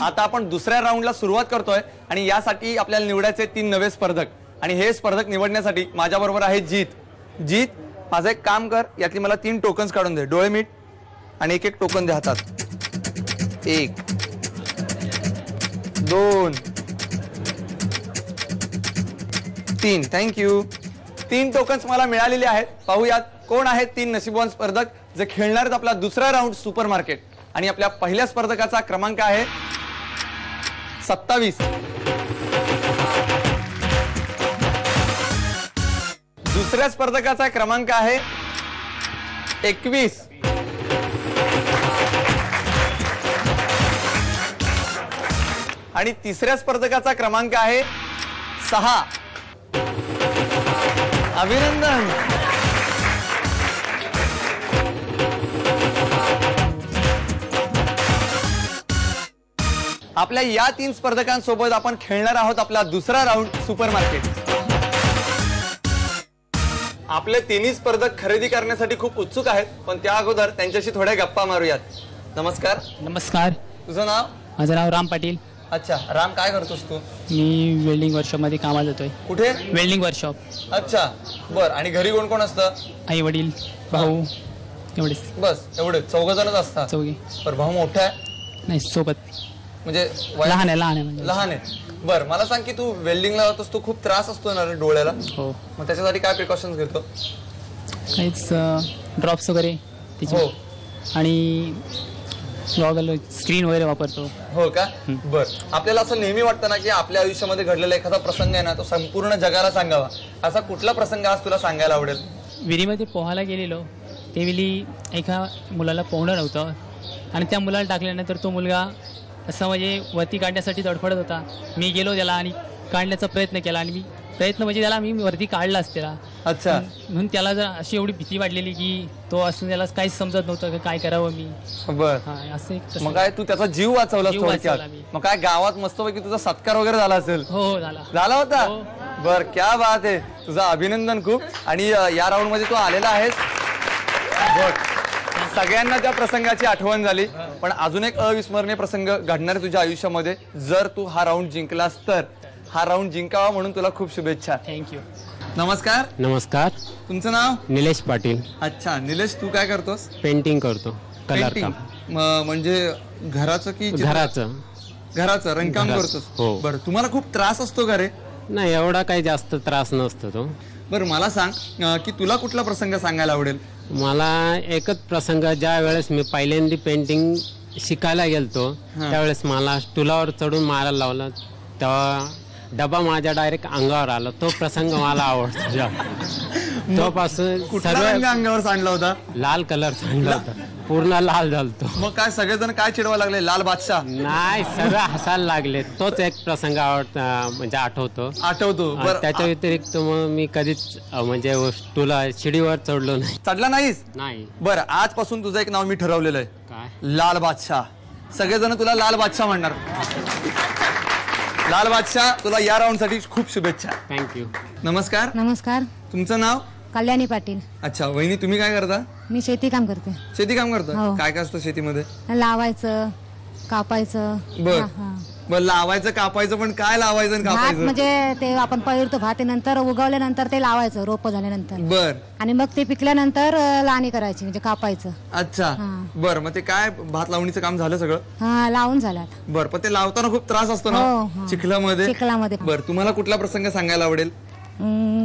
आता आपण दुसऱ्या राऊंडला सुरुवात करतोय आणि यासाठी आपल्याला निवडायचे 3 नवे स्पर्धक आणि हे स्पर्धक निवडण्यासाठी माझ्या बरोबर आहे जीत माझं एक काम कर, यातली मला 3 टोकन्स काढून दे, डोळे मीट आणि एक टोकन दे हातात, 1 2 3 थँक्यू। 3 टोकन्स मला मिळालेले आहेत। पाहूयात कोण आहेत 3 नशीबवान स्पर्धक जे खेळणार आहेत आपला दुसरा राऊंड सुपर मार्केट। आणि आपल्या पहिल्या स्पर्धकाचा क्रमांक आहे 27, दुसऱ्या स्पर्धकाचा क्रमांक आहे 21, आणि तिसऱ्या स्पर्धकाचा क्रमांक आहे 6। अभिनंदन। आपल्या या 3 स्पर्धकांसोबत आपण खेळणार आहोत आपला दुसरा राऊंड सुपर मार्केट। आपले 3 स्पर्धक खरेदी करण्यासाठी खूप उत्सुक आहेत, पण त्या अगोदर त्यांच्याशी थोड्या गप्पा मारूयात। नमस्कार। नमस्कार। तुझं नाव? माझं नाव राम पाटील। अच्छा राम, काय करतोस तू? मी वेल्डिंग वर्कशॉप मध्ये कामाला जातोय। कुठे? Welding workshop. अच्छा बर, आणि घरी कोण कोण असतं? आई वडील भाऊ एवढेच। बस एवढे 4 जणच असतात? 4। पर भाऊ मोठा आहे? नाही, सोबत म्हणजे लहान आहे म्हणजे लहान आहे। बर मला सांग की तू वेल्डिंगला जातोस, तू खूप त्रास असतो ना रे डोळ्याला? हो। मग त्याच्यासाठी काय प्रिकॉशन्स घेतो? काहीच ड्रॉप्स वगैरे हो। आणि गॉगल स्क्रीन वगैरे वापरतो। हो का? बर, आपल्याला असं नेहमी वाटतं ना की आपल्या आयुष्यामध्ये घडलेला एखादा प्रसंग आहे ना तो संपूर्ण जगाला सांगावा, असा कुठला प्रसंग आज तुला सांगायला आवडेल? विहिरीमध्ये पोहायला गेलेलो, त्यावेळी एका मुलाला पोहणं नव्हतं आणि त्या मुलाला टाकल्यानंतर तो मुलगा असं म्हणजे वरती काढण्यासाठी तडफडत होता। मी गेलो त्याला आणि काढण्याचा प्रयत्न केला आणि प्रयत्न म्हणजे त्याला मी वरती काढलाच त्याला। अच्छा। म्हणून त्याला जर अशी एवढी भीती वाटलेली की तो असं त्याला काहीच समजत नव्हतं की काय करावं मी। बर, असं एक मग काय तू त्याचा जीव वाचवला जीव थोडक्यात? वाचवला मी। मग काय गावात मस्तपैकी तुझा सत्कार वगैरे झाला असेल? हो झाला। झाला होता? हो। बर, क्या बात आहे, तुझं अभिनंदन खूप। आणि या राऊंड मध्ये तू आलेला आहेस। बघ, सगळ्यांना त्या प्रसंगाची आठवण झाली, पण अजून एक अविस्मरणीय प्रसंग घडणार आहे तुझ्या आयुष्यामध्ये जर तू हा राऊंड जिंकलास तर। हा राऊंड जिंकावा म्हणून तुला खूप शुभेच्छा। थँक्यू। नमस्कार। नमस्कार। तुमचं नाव? निलेश पाटील। अच्छा निलेश, तू काय करतोस? पेंटिंग करतो, कलर काम। म्हणजे घराचं की घराचं रंगकाम करतोस? हो। बरं, तुम्हाला खूप त्रास असतो का रे? नाही, एवढा काही जास्त त्रास नसतो तो। बरं मला सांग की तुला कुठला प्रसंग सांगायला आवडेल? मला एकच प्रसंग, ज्या वेळेस मी पहिल्यांदा पेंटिंग शिकायला गेलतो त्यावेळेस मला स्टूलावर चढून मारायला लावलं, तेव्हा डबा माझ्या डायरेक्ट अंगावर आला। तो प्रसंग मला आवडतो। तोपासून सर्व अंगावर सांडला होता? लाल कलर सांडला होता, पूर्ण लाल झालतो। मग काय सगळेजण काय चिडवा लागले? लाल बादशाह? नाही, सगळं हसायला लागले। तोच एक प्रसंग म्हणजे आठवतो। त्याच्या व्यतिरिक्त मग मी कधीच म्हणजे तुला शिडीवर चढलो नाही। चढला नाहीस? नाही। बरं, आजपासून तुझं एक नाव मी ठरवलेलं आहे। काय? लाल बादशाह। सगळेजण तुला लाल बादशाह म्हणणार। लाल बादशाह, तुला या राऊंड साठी खूप शुभेच्छा। थँक्यू। नमस्कार। नमस्कार। तुमचं नाव? कल्याणी पाटील। अच्छा वहिनी, तुम्ही काय करता? मी शेती काम करते। शेती काम करता? हो। काय काय असतं शेतीमध्ये? लावायचं, कापायचं। बर बर, लावायचं कापायचं, पण काय लावायचं आणि भात कापायचं? म्हणजे ते आपण पेरतो भात, नंतर उगवल्यानंतर ते लावायचं रोप झाल्यानंतर, बर, आणि मग ते पिकल्यानंतर लावणी करायची म्हणजे कापायचं। अच्छा बर, मग ते काय भात लावणीचं काम झालं सगळं? हा, लावून झालं। बर, पण ते लावताना खूप त्रास असतो हो, ना हो. चिखलामध्ये? चिखलामध्ये। बर, तुम्हाला कुठला प्रसंग सांगायला आवडेल?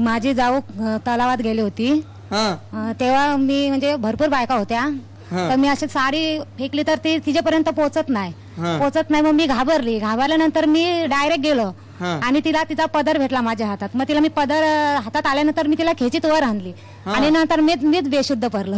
माझी जाऊ तलावात गेली होती, तेव्हा मी म्हणजे भरपूर बायका होत्या, तर मी अशी साडी फेकली तर ती तिच्यापर्यंत पोहोचत नाही। मग मी घाबरल्यानंतर मी डायरेक्ट गेलो आणि तिला तिचा पदर भेटला माझ्या हातात। मग तिला मी पदर हातात आल्यानंतर मी तिला खेचीत वर आणली आणि नंतर मीच बेशुद्ध पडलो।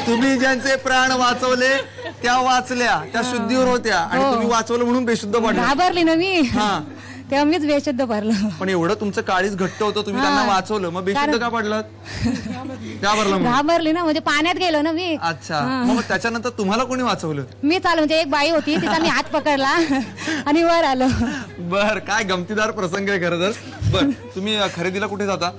तुम्ही ज्यांचे प्राण वाचवले त्या वाचल्या, त्या शुद्धीवर होत्या, आणि तुम्ही वाचवलं म्हणून बेशुद्ध पडले? घाबरली ना मी, तेव्हा मीच बेशुद्ध पडलो। पण एवढं तुमचं काळीच घट्ट होतं, तुम्ही त्यांना वाचवलं, मग बेशुद्ध का पडलं? घाबरली ना, म्हणजे पाण्यात गेलो ना मी। अच्छा, मग त्याच्यानंतर तुम्हाला कोणी वाचवलं? मी चालू, म्हणजे एक बाई होती, तिचा मी हात पकडला आणि वर आलो। बर, काय गमतीदार प्रसंग आहे खरं तर। बर, तुम्ही खरेदीला कुठे जाता?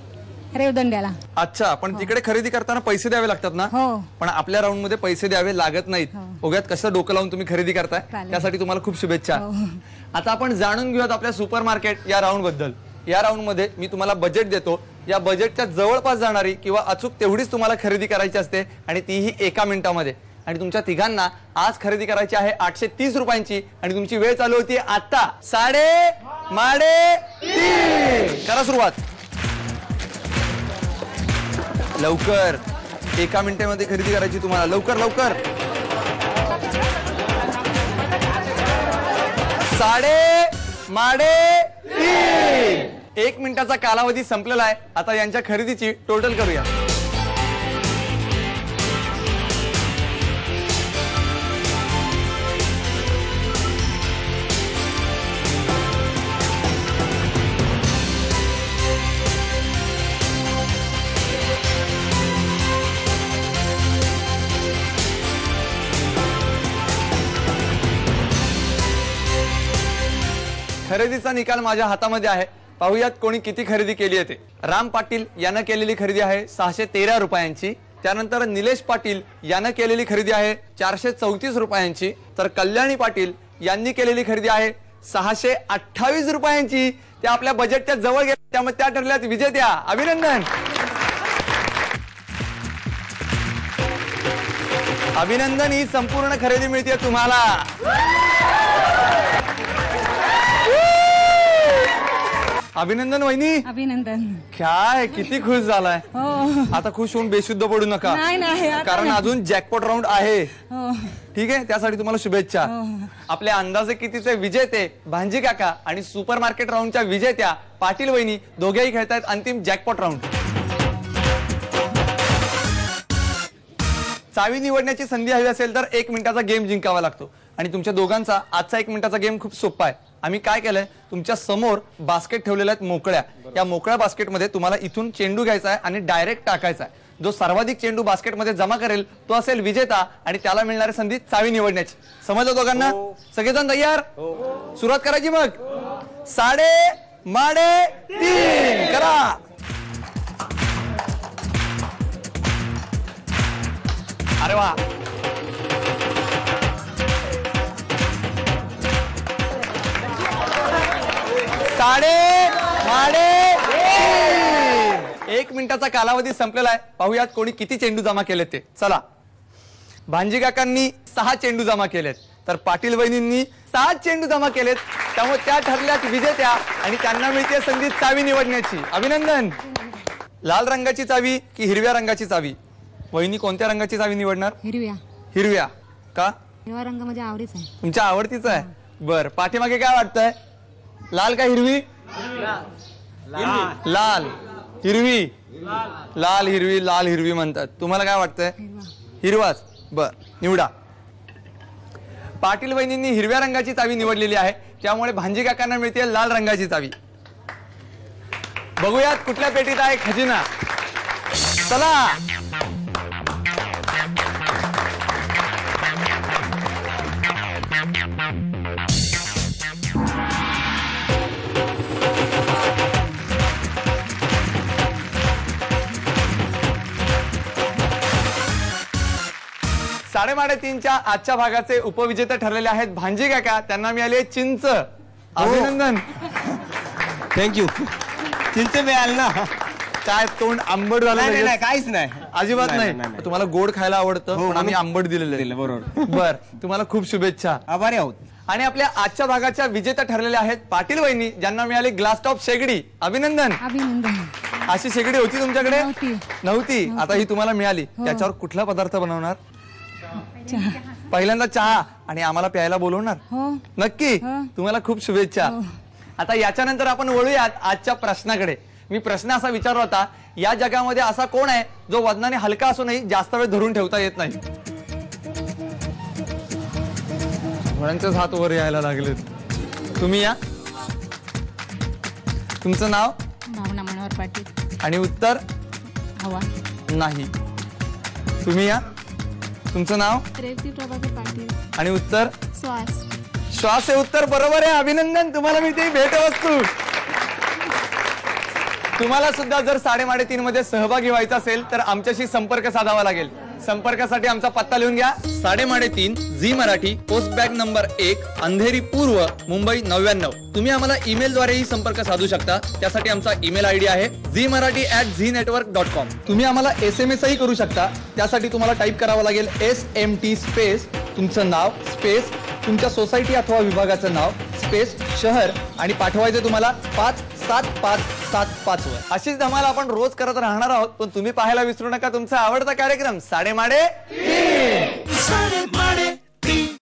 रेवदंड्याला. अच्छा, पण तिकडे खरेदी करताना पैसे द्यावे लागतात ना? हो. पण आपल्या राऊंड मध्ये पैसे द्यावे लागत नाहीत. बघूयात कसं डोकं लावून तुम्ही खरेदी करताय. चालेल. त्यासाठी तुम्हाला खूप शुभेच्छा. हो. आता आपण जाणून घेऊयात आपल्या सुपर मार्केट या राऊंड बद्दल. या राऊंड मध्ये मी तुम्हाला बजेट देतो. या बजेटच्या जवळपास जाणारी किंवा अचूक तेवढीच तुम्हाला खरेदी करायची असते आणि तीही 1 मिनिटामध्ये. आणि तुमच्या तिघांना आज खरेदी करायची आहे 830 रुपयांची आणि तुमची वेळ चालू होती आता 3:30. करा सुरुवात लवकर. 1 मिनिटामध्ये खरेदी करायची तुम्हाला. लवकर लवकर. 3:30. 1 मिनिटाचा कालावधी संपलेला आहे. आता यांच्या खरेदीची टोटल करूया. खरेदीचा निकाल माझ्या हातामध्ये आहे. पाहूयात कोणी किती खरेदी केली आहे ते. राम पाटील यानं केलेली खरेदी आहे 613 रुपयांची. त्यानंतर निलेश पाटील यानं केलेली खरेदी आहे 434 रुपयांची. तर कल्याणी पाटील यांनी केलेली खरेदी आहे 628 रुपयांची. त्या आपल्या बजेटच्या जवळ गेल्या, त्यामुळे त्या ठरल्यात विजेत्या. अभिनंदन. अभिनंदन. ही संपूर्ण खरेदी मिळते तुम्हाला. अभिनंदन वहिनी. अभिनंदन. काय किती खुश झालाय. हो. आता खुश होऊन बेशुद्ध पडू नका, नाही आता कारण नाही. अजून जॅकपॉट राऊंड आहे. हो. ठीक आहे, त्यासाठी तुम्हाला शुभेच्छा. आपल्या अंदाजे कितीचे विजेते भांजी काका आणि सुपर मार्केट राऊंडच्या विजेत्या पाटील वहिनी दोघेही खेळतायत अंतिम जॅकपॉट राऊंड. चावी निवडण्याची संधी हवी असेल तर 1 मिनिटाचा गेम जिंकावा लागतो. आणि तुमच्या दोघांचा आजचा 1 मिनिटाचा गेम खूप सोपा आहे. आम्ही काय केलंय, तुमच्या समोर बास्केट ठेवलेल्या आहेत मोकळ्या. या मोकळ्या बास्केटमध्ये तुम्हाला इथून चेंडू घ्यायचा आहे आणि डायरेक्ट टाकायचा आहे. जो सर्वाधिक चेंडू बास्केटमध्ये जमा करेल तो असेल विजेता आणि त्याला मिळणारी संधी चावी निवडण्याची. समजलं दोघांना? सगळेजण तयार? सुरुवात करायची मग. 3:30 करा. अरे वा. साडे 1 मिनिटाचा कालावधी संपलेला आहे. पाहूयात कोणी किती चेंडू जमा केलेत ते. चला. भांजी काकांनी 6 चेंडू जमा केलेत, तर पाटील वहिनींनी 7 चेंडू जमा केलेत. त्यामुळे त्या ठरल्यात विजेत्या आणि त्यांना मिळते संधी चावी निवडण्याची. अभिनंदन. लाल रंगाची चावी की हिरव्या रंगाची चावी? वहिनी कोणत्या रंगाची चावी निवडणार? हिरव्या. हिरव्या का? हिरवा रंग माझ्या आवडीचा आहे. तुमच्या आवडतीचा आहे. बर, पाठीमागे काय वाटतंय? लाल का हिरवी? लाल हिरवी. लाल हिरवी लाल हिरवी म्हणतात. तुम्हाला काय वाटतंय? हिरवाच. बर, निवडा. पाटील वहिनींनी हिरव्या रंगाची चावी निवडलेली आहे, त्यामुळे भांजी काकांना मिळते लाल रंगाची चावी. बघूयात कुठल्या पेटीत आहे खजिना. चला. साडेमाडे 3च्या आजच्या भागाचे उपविजेते ठरलेले आहेत भांजी काका. त्यांना मिळाले चिंच. अभिनंदन. थँक्यू. चिंच मिळाल ना. काय तोंड आंबट झालं? नाही काहीच नाही. अजिबात नाही. तुम्हाला गोड खायला आवडतं, हो, पण आम्ही आंबट दिलेलं आहे. बरोबर. बर, तुम्हाला खूप शुभेच्छा. आभारी आहोत. आणि आपल्या आजच्या भागाच्या विजेत्या ठरलेल्या आहेत पाटील वहिनी, ज्यांना मिळाली ग्लास टॉप शेगडी. अभिनंदन. अभिनंदन. अशी शेगडी होती तुमच्याकडे? नव्हती. नव्हती. आता ही तुम्हाला मिळाली. त्याच्यावर कुठला पदार्थ बनवणार? पहिल्यांदा चहा. आणि आम्हाला प्यायला बोलवणार? हो. नक्की. तुम्हाला खूप शुभेच्छा. आता याच्यानंतर आपण वळूयात आजच्या प्रश्नाकडे. मी प्रश्न असा विचारला होता, या जगामध्ये असा कोण आहे जो वजनाने हलका असूनही जास्त वेळ धरून ठेवता येत नाही? सगळ्यांचेच हात वर यायला लागलेत. तुम्ही या. तुमचं नाव? भावना मनोहर पाटील. आणि उत्तर? हवा. नाही. तुम्ही या. तुमचं नाव? रेवती प्रभाकर पाटील. आणि उत्तर? श्वास. श्वास हे उत्तर बरोबर आहे. अभिनंदन. तुम्हाला मिळते भेटवस्तू. तुम्हाला सुद्धा जर 3.5 मध्ये सहभागी व्हायचं असेल तर आमच्याशी संपर्क साधावा लागेल. संपर्कासाठी आमचा पत्ता लिहून घ्या. 3.5 Zee Marathi, post bag number 1, Andheri पूर्व, मुंबई 99. तुम्ही आम्हाला ईमेलद्वारेही संपर्क साधू शकता. त्यासाठी आमचा ईमेल आयडी आहे zmarathi@znetwork.com. तुम्ही आम्हाला SMS ही करू शकता. त्यासाठी तुम्हाला टाईप करावं लागेल SMT स्पेस तुमचं नाव स्पेस तुमच्या सोसायटी अथवा विभागाचं नाव स्पेस शहर आणि पाठवायचं तुम्हाला 57575 वर. अशीच धमाल आपण रोज करत राहणार आहोत. पण तुम्ही पाहायला विसरू नका तुमचा आवडता कार्यक्रम 3.5.